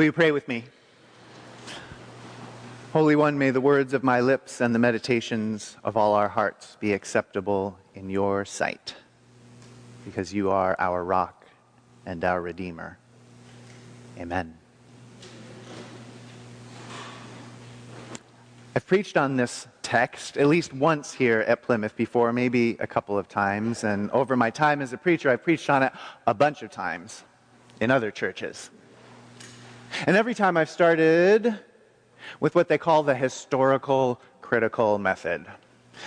Will you pray with me? Holy One, may the words of my lips and the meditations of all our hearts be acceptable in your sight, because you are our rock and our Redeemer. Amen. I've preached on this text at least once here at Plymouth before, maybe a couple of times, and over my time as a preacher, I've preached on it a bunch of times in other churches. And every time I've started with what they call the historical critical method.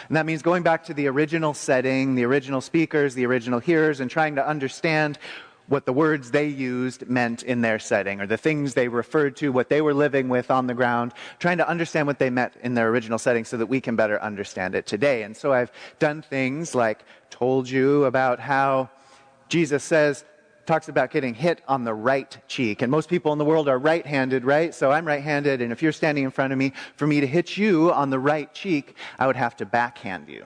And that means going back to the original setting, the original speakers, the original hearers, and trying to understand what the words they used meant in their setting, or the things they referred to, what they were living with on the ground, trying to understand what they meant in their original setting so that we can better understand it today. And so I've done things like told you about how Jesus talks about getting hit on the right cheek. And most people in the world are right-handed, right? So I'm right-handed, and if you're standing in front of me, for me to hit you on the right cheek, I would have to backhand you.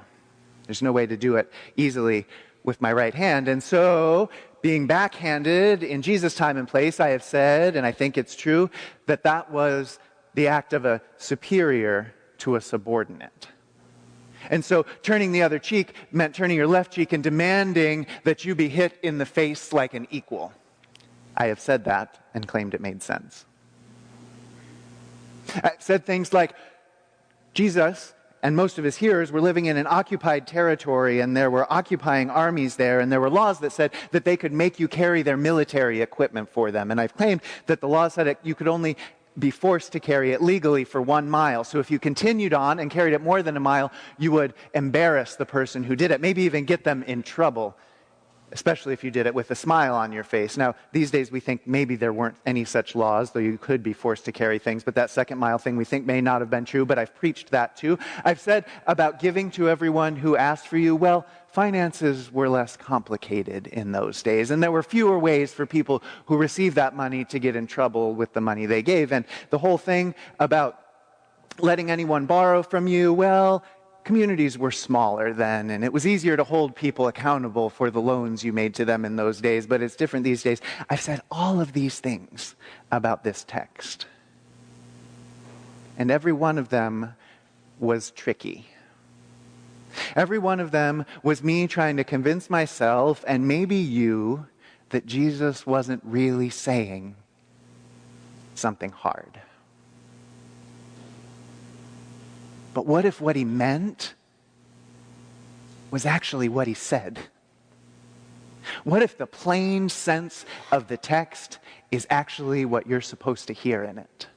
There's no way to do it easily with my right hand. And so, being backhanded in Jesus' time and place, I have said, and I think it's true, that was the act of a superior to a subordinate. And so turning the other cheek meant turning your left cheek and demanding that you be hit in the face like an equal. I have said that and claimed it made sense. I said things like Jesus and most of his hearers were living in an occupied territory, and there were occupying armies there, and there were laws that said that they could make you carry their military equipment for them. And I've claimed that the law said you could only be forced to carry it legally for 1 mile. So if you continued on and carried it more than a mile, you would embarrass the person who did it, maybe even get them in trouble, especially if you did it with a smile on your face. Now, these days we think maybe there weren't any such laws, though you could be forced to carry things, but that second mile thing we think may not have been true, but I've preached that too. I've said about giving to everyone who asked for you, well, finances were less complicated in those days, and there were fewer ways for people who received that money to get in trouble with the money they gave. And the whole thing about letting anyone borrow from you, well, communities were smaller then, and it was easier to hold people accountable for the loans you made to them in those days, but it's different these days. I've said all of these things about this text, and every one of them was tricky. Every one of them was me trying to convince myself, and maybe you, that Jesus wasn't really saying something hard. But what if what he meant was actually what he said? What if the plain sense of the text is actually what you're supposed to hear in it?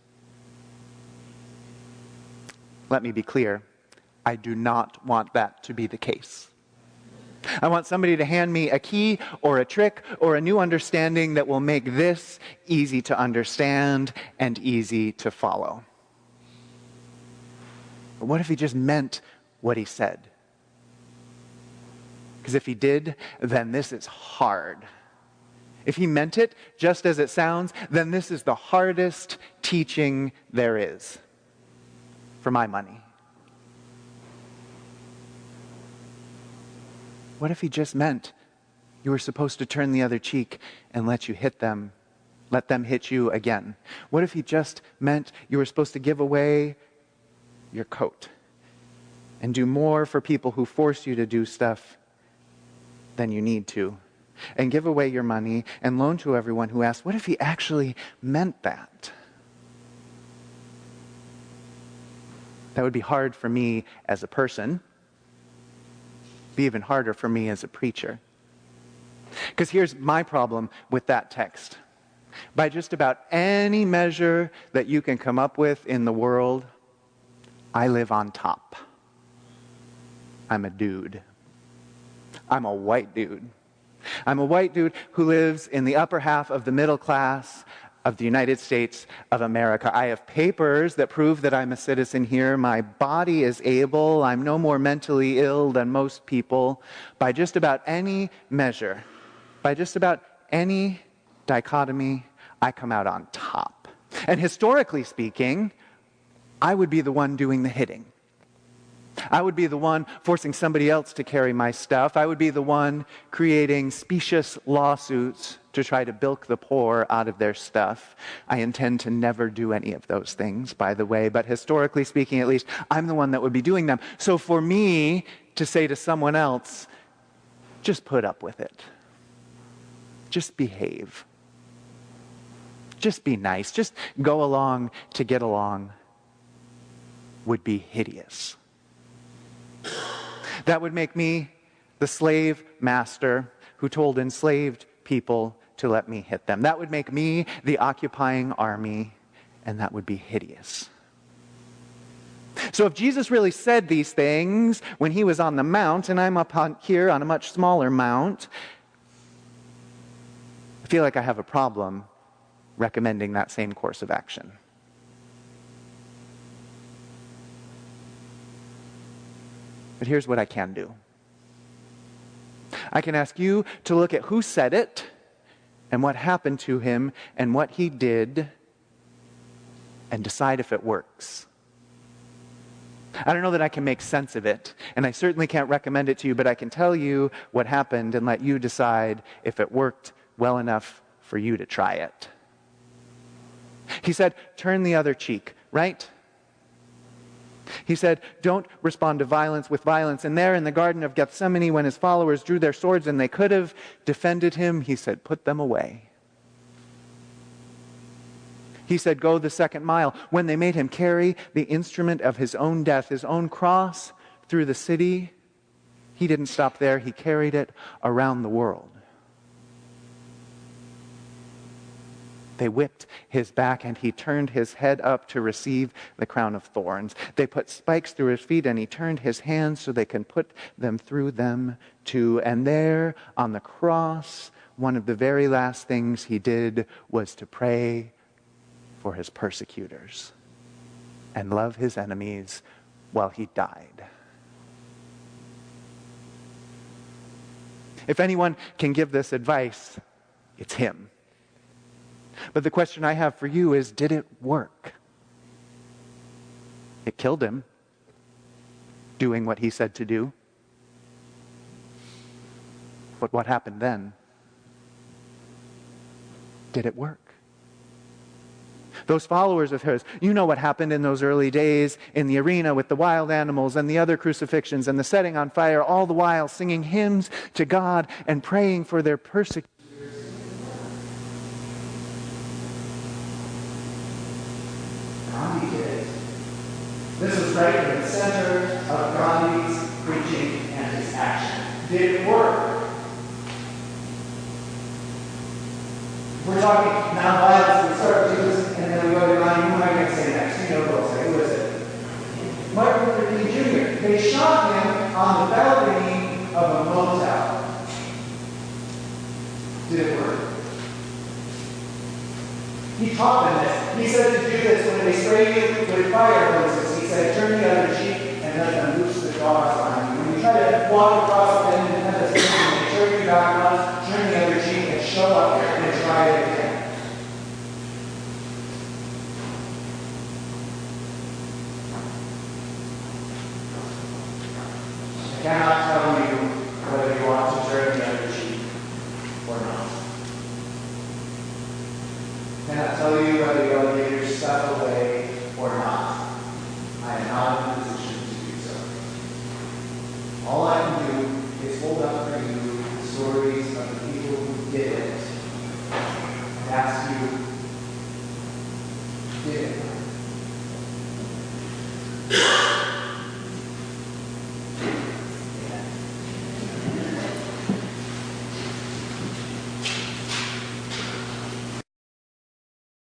Let me be clear. I do not want that to be the case. I want somebody to hand me a key or a trick or a new understanding that will make this easy to understand and easy to follow. But what if he just meant what he said? Because if he did, then this is hard. If he meant it just as it sounds, then this is the hardest teaching there is, for my money. What if he just meant you were supposed to turn the other cheek and let them hit you again? What if he just meant you were supposed to give away your coat and do more for people who force you to do stuff than you need to, and give away your money and loan to everyone who asks? What if he actually meant that? That would be hard for me as a person. Be even harder for me as a preacher. Because here's my problem with that text. By just about any measure that you can come up with in the world, I live on top. I'm a dude. I'm a white dude. I'm a white dude who lives in the upper half of the middle class of the United States of America. I have papers that prove that I'm a citizen here. My body is able. I'm no more mentally ill than most people. By just about any measure, by just about any dichotomy, I come out on top. And historically speaking, I would be the one doing the hitting. I would be the one forcing somebody else to carry my stuff. I would be the one creating specious lawsuits to try to bilk the poor out of their stuff. I intend to never do any of those things, by the way, but historically speaking, at least, I'm the one that would be doing them. So for me to say to someone else, just put up with it. Just behave. Just be nice. Just go along to get along would be hideous. That would make me the slave master who told enslaved people to let me hit them. That would make me the occupying army, and that would be hideous. So if Jesus really said these things when he was on the mount, and I'm up here on a much smaller mount, I feel like I have a problem recommending that same course of action. But here's what I can do. I can ask you to look at who said it and what happened to him and what he did and decide if it works. I don't know that I can make sense of it, and I certainly can't recommend it to you, but I can tell you what happened and let you decide if it worked well enough for you to try it. He said, turn the other cheek, right? He said, don't respond to violence with violence. And there in the Garden of Gethsemane, when his followers drew their swords and they could have defended him, he said, put them away. He said, go the second mile. When they made him carry the instrument of his own death, his own cross, through the city, he didn't stop there. He carried it around the world. They whipped his back, and he turned his head up to receive the crown of thorns. They put spikes through his feet, and he turned his hands so they can put them through them too. And there on the cross, one of the very last things he did was to pray for his persecutors and love his enemies while he died. If anyone can give this advice, it's him. But the question I have for you is, did it work? It killed him, doing what he said to do. But what happened then? Did it work? Those followers of his, you know what happened in those early days in the arena with the wild animals and the other crucifixions and the setting on fire, all the while singing hymns to God and praying for their persecutors. Gandhi did it. This was right in the center of Gandhi's preaching and his action. Did it work? We're talking nonviolence. We start with Jesus, and then we go to Gandhi. Who am I going to say next? You know who I'll say. Who is it? Martin Luther King Jr. They shot him on the balcony of a motel. Did it work? He taught them this. He said to do this when they spray you with fire hoses. He said, turn the other cheek and let them loose the dogs on you. When you try to walk across the independent street and they turn you back once, turn the other cheek and show up and try it again. I cannot tell you whether you want to turn the other cheek or not. I cannot tell you whether you want to give your stuff away or not. I am not in a position to do so. All I can do is hold up for you the stories of the people who did it and ask you, did it?